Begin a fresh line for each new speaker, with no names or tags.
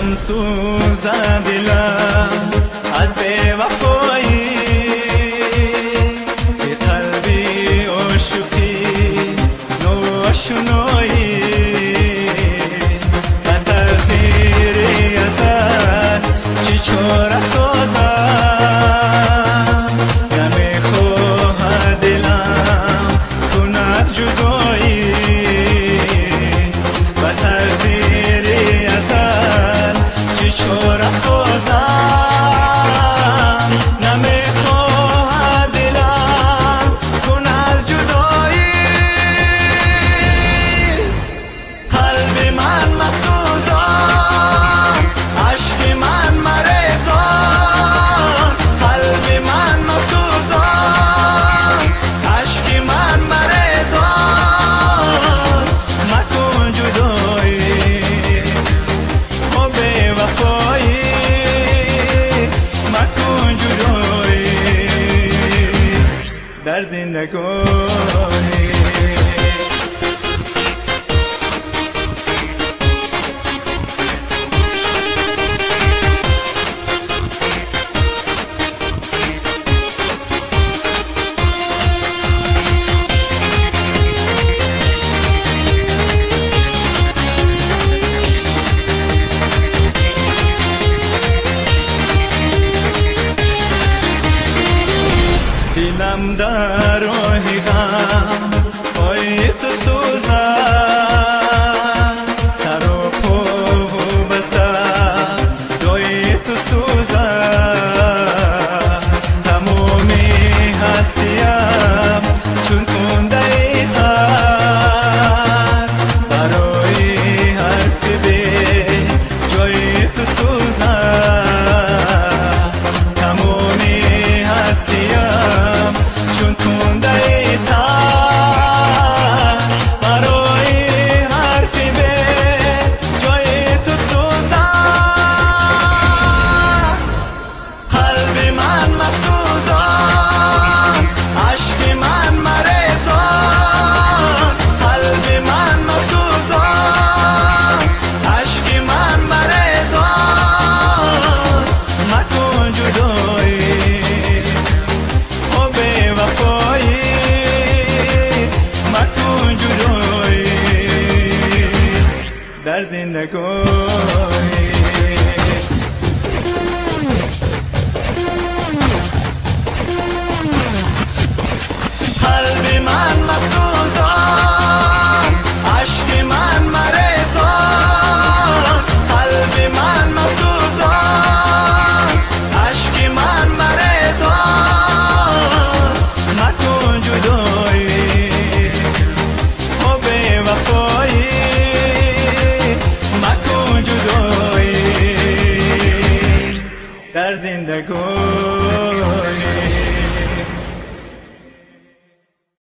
دلم سوزد دلم از بی‌وفایی فی قلبی عشقی نوآشنایی و تقدیری ازل چی چاره سازم نمیخواهد دلم کند جدایی و تقدیری ازل چی چاره سازم نمیخواهد دلم کند جدایی قلب من مسوزان عشق من مریزان قلب من مسوزان عشق من مریزان مکن جدایی و بی‌وفایی مکن جدایی در زندگانی دلم در راه غم پای تو سوزد سر و پا به سر جای تو سوزد تمامی هستیم چون کنده خط برای حرف به جای تو سوزد تمامی هستیم چون کنده تر برای حرفی به جای تو سوزم قلب من مسوزان عشق من مریزان قلب من مسوزان عشق من مریزان مکن جدایی و بی‌وفایی مکن جدایی در زندگانی